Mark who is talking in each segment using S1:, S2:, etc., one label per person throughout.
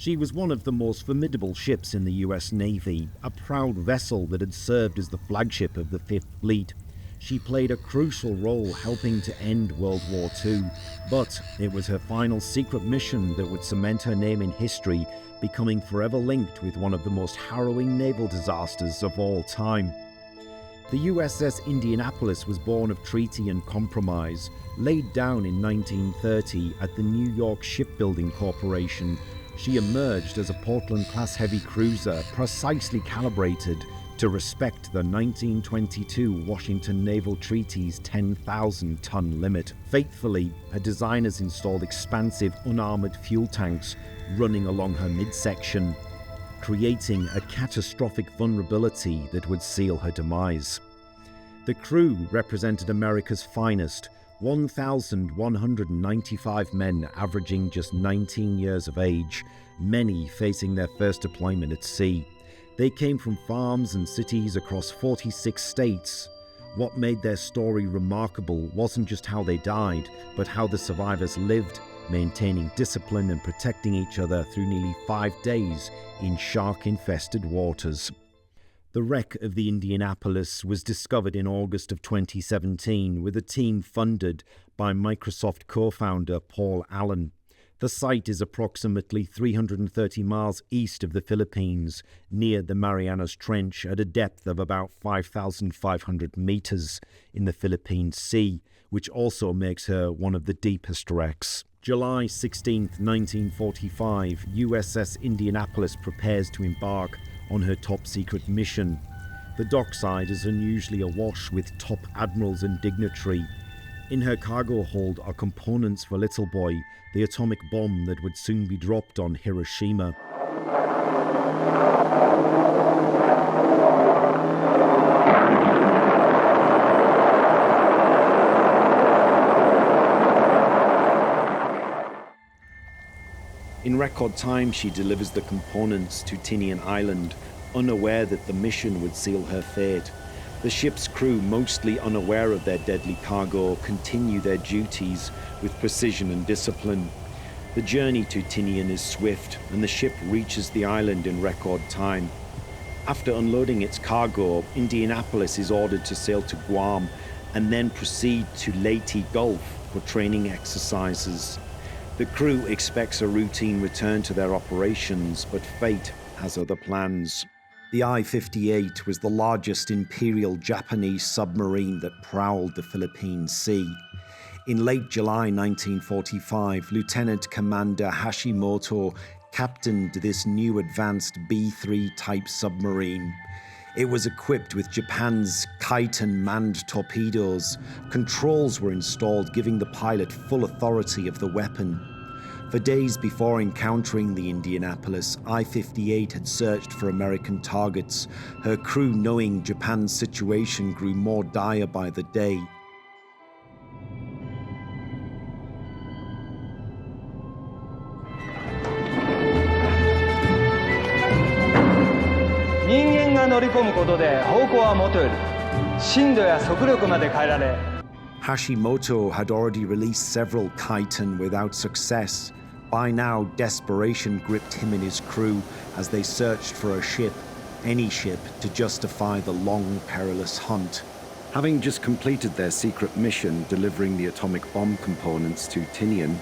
S1: She was one of the most formidable ships in the US Navy, a proud vessel that had served as the flagship of the Fifth Fleet. She played a crucial role helping to end World War II, but it was her final secret mission that would cement her name in history, becoming forever linked with one of the most harrowing naval disasters of all time. The USS Indianapolis was born of treaty and compromise, laid down in 1930 at the New York Shipbuilding Corporation. She emerged as a Portland-class heavy cruiser, precisely calibrated to respect the 1922 Washington Naval Treaty's 10,000-ton limit. Faithfully, her designers installed expansive unarmored fuel tanks running along her midsection, creating a catastrophic vulnerability that would seal her demise. The crew represented America's finest, 1,195 men averaging just 19 years of age, many facing their first deployment at sea. They came from farms and cities across 46 states. What made their story remarkable wasn't just how they died, but how the survivors lived, maintaining discipline and protecting each other through nearly 5 days in shark-infested waters. The wreck of the Indianapolis was discovered in August of 2017 with a team funded by Microsoft co-founder Paul Allen. The site is approximately 330 miles east of the Philippines, near the Marianas Trench at a depth of about 5,500 meters in the Philippine Sea, which also makes her one of the deepest wrecks. July 16, 1945, USS Indianapolis prepares to embark on her top-secret mission. The dockside is unusually awash with top admirals and dignitary. In her cargo hold are components for Little Boy, the atomic bomb that would soon be dropped on Hiroshima. In record time, she delivers the components to Tinian Island, unaware that the mission would seal her fate. The ship's crew, mostly unaware of their deadly cargo, continue their duties with precision and discipline. The journey to Tinian is swift, and the ship reaches the island in record time. After unloading its cargo, Indianapolis is ordered to sail to Guam and then proceed to Leyte Gulf for training exercises. The crew expects a routine return to their operations, but fate has other plans. The I-58 was the largest Imperial Japanese submarine that prowled the Philippine Sea. In late July 1945, Lieutenant Commander Hashimoto captained this new advanced B-3 type submarine. It was equipped with Japan's Kaiten manned torpedoes. Controls were installed, giving the pilot full authority of the weapon. For days before encountering the Indianapolis, I-58 had searched for American targets. Her crew, knowing Japan's situation, grew more dire by the day. Hashimoto had already released several Kaiten without success. By now, desperation gripped him and his crew as they searched for a ship, any ship, to justify the long, perilous hunt. Having just completed their secret mission delivering the atomic bomb components to Tinian,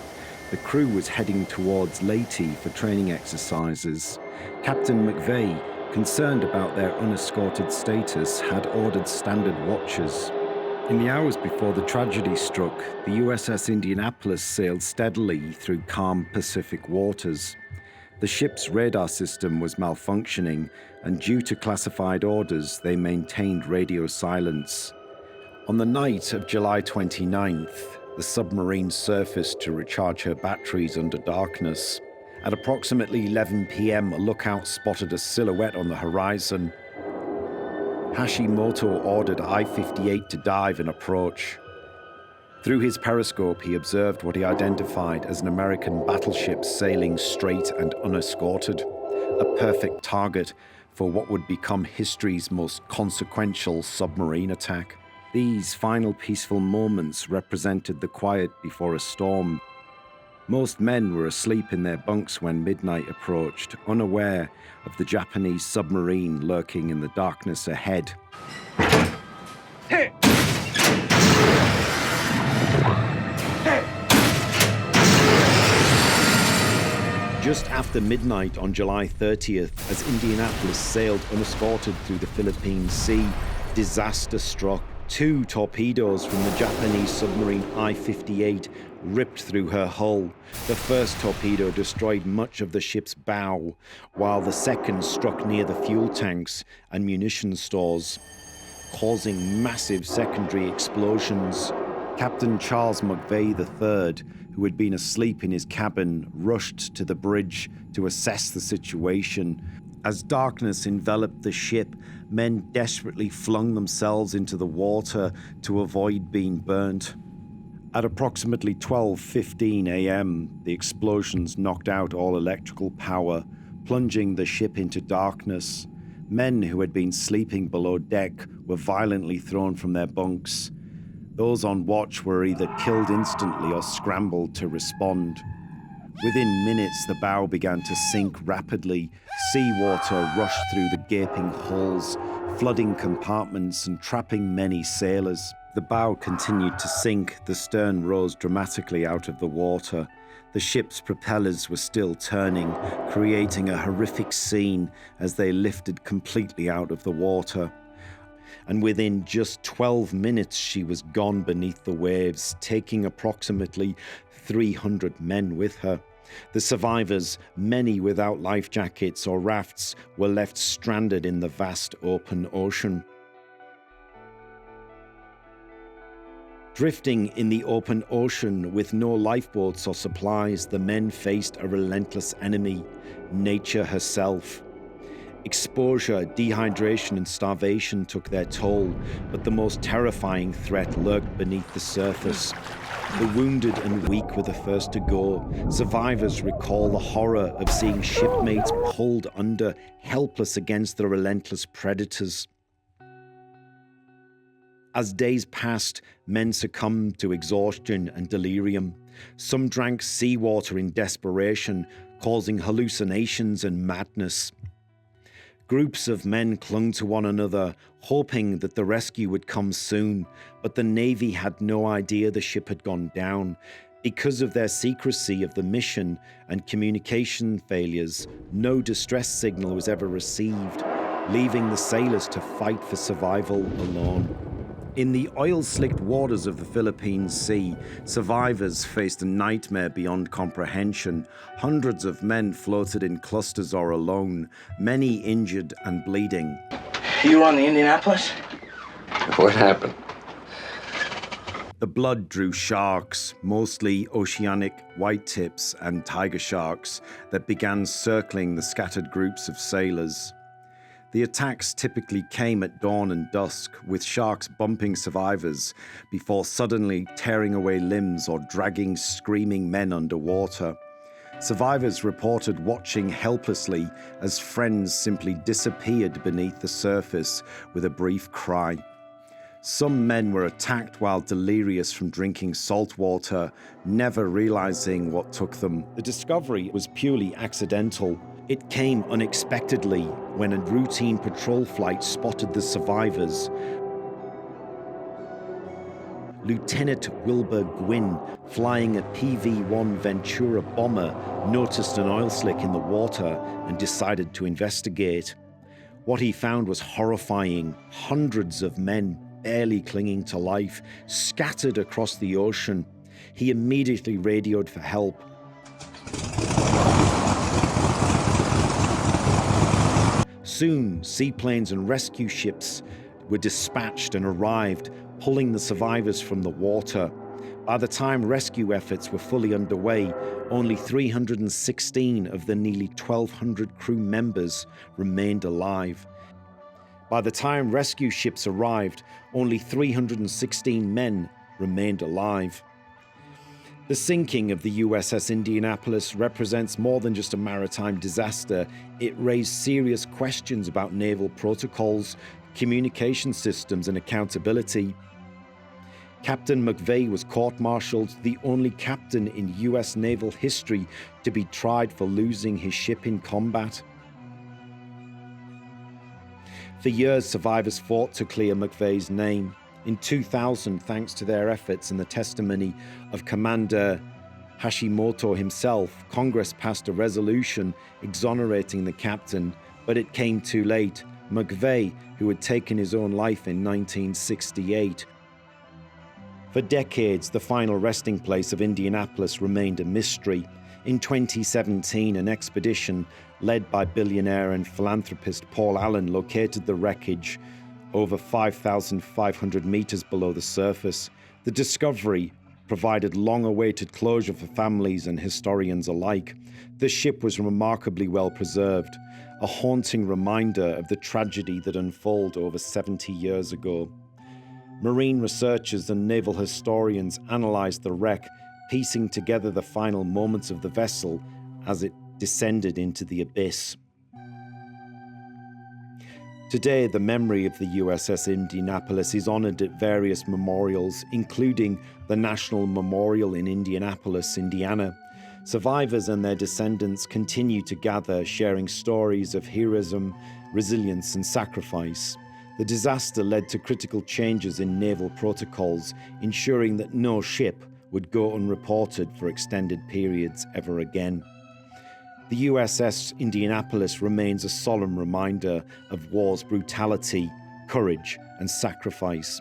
S1: the crew was heading towards Leyte for training exercises. Captain McVay, concerned about their unescorted status, had ordered standard watches. In the hours before the tragedy struck, the USS Indianapolis sailed steadily through calm Pacific waters. The ship's radar system was malfunctioning, and due to classified orders, they maintained radio silence. On the night of July 29th, the submarine surfaced to recharge her batteries under darkness. At approximately 11 p.m., a lookout spotted a silhouette on the horizon. Hashimoto ordered I-58 to dive and approach. Through his periscope, he observed what he identified as an American battleship sailing straight and unescorted, a perfect target for what would become history's most consequential submarine attack. These final peaceful moments represented the quiet before a storm. Most men were asleep in their bunks when midnight approached, unaware of the Japanese submarine lurking in the darkness ahead. Just after midnight on July 30th, as Indianapolis sailed unescorted through the Philippine Sea, disaster struck. 2 torpedoes from the Japanese submarine I-58 ripped through her hull. The first torpedo destroyed much of the ship's bow, while the second struck near the fuel tanks and munition stores, causing massive secondary explosions. Captain Charles McVay III, who had been asleep in his cabin, rushed to the bridge to assess the situation. As darkness enveloped the ship, men desperately flung themselves into the water to avoid being burnt. At approximately 12:15 a.m., the explosions knocked out all electrical power, plunging the ship into darkness. Men who had been sleeping below deck were violently thrown from their bunks. Those on watch were either killed instantly or scrambled to respond. Within minutes, the bow began to sink rapidly. Seawater rushed through the gaping holes, flooding compartments and trapping many sailors. The bow continued to sink. The stern rose dramatically out of the water. The ship's propellers were still turning, creating a horrific scene as they lifted completely out of the water. And within just 12 minutes, she was gone beneath the waves, taking approximately 300 men with her. The survivors, many without life jackets or rafts, were left stranded in the vast open ocean. Drifting in the open ocean with no lifeboats or supplies, the men faced a relentless enemy, nature herself. Exposure, dehydration, and starvation took their toll, but the most terrifying threat lurked beneath the surface. The wounded and weak were the first to go. Survivors recall the horror of seeing shipmates pulled under, helpless against the relentless predators. As days passed, men succumbed to exhaustion and delirium. Some drank seawater in desperation, causing hallucinations and madness. Groups of men clung to one another, hoping that the rescue would come soon, but the Navy had no idea the ship had gone down. Because of their secrecy of the mission and communication failures, no distress signal was ever received, leaving the sailors to fight for survival alone. In the oil-slicked waters of the Philippine Sea, survivors faced a nightmare beyond comprehension. Hundreds of men floated in clusters or alone, many injured and bleeding.
S2: You on the Indianapolis?
S3: What happened?
S1: The blood drew sharks, mostly oceanic whitetips and tiger sharks, that began circling the scattered groups of sailors. The attacks typically came at dawn and dusk, with sharks bumping survivors before suddenly tearing away limbs or dragging screaming men underwater. Survivors reported watching helplessly as friends simply disappeared beneath the surface with a brief cry. Some men were attacked while delirious from drinking salt water, never realizing what took them. The discovery was purely accidental. It came unexpectedly when a routine patrol flight spotted the survivors. Lieutenant Wilbur Gwynn, flying a PV-1 Ventura bomber, noticed an oil slick in the water and decided to investigate. What he found was horrifying. Hundreds of men, barely clinging to life, scattered across the ocean. He immediately radioed for help. Soon, seaplanes and rescue ships were dispatched and arrived, pulling the survivors from the water. By the time rescue efforts were fully underway, only 316 of the nearly 1,200 crew members remained alive. By the time rescue ships arrived, only 316 men remained alive. The sinking of the USS Indianapolis represents more than just a maritime disaster. It raised serious questions about naval protocols, communication systems, and accountability. Captain McVay was court-martialed, the only captain in US naval history to be tried for losing his ship in combat. For years, survivors fought to clear McVay's name. In 2000, thanks to their efforts and the testimony of Commander Hashimoto himself, Congress passed a resolution exonerating the captain, but it came too late. McVay, who had taken his own life in 1968. For decades, the final resting place of Indianapolis remained a mystery. In 2017, an expedition led by billionaire and philanthropist Paul Allen located the wreckage over 5,500 meters below the surface. The discovery provided long-awaited closure for families and historians alike. The ship was remarkably well preserved, a haunting reminder of the tragedy that unfolded over 70 years ago. Marine researchers and naval historians analyzed the wreck, piecing together the final moments of the vessel as it descended into the abyss. Today, the memory of the USS Indianapolis is honored at various memorials, including the National Memorial in Indianapolis, Indiana. Survivors and their descendants continue to gather, sharing stories of heroism, resilience, and sacrifice. The disaster led to critical changes in naval protocols, ensuring that no ship would go unreported for extended periods ever again. The USS Indianapolis remains a solemn reminder of war's brutality, courage, and sacrifice.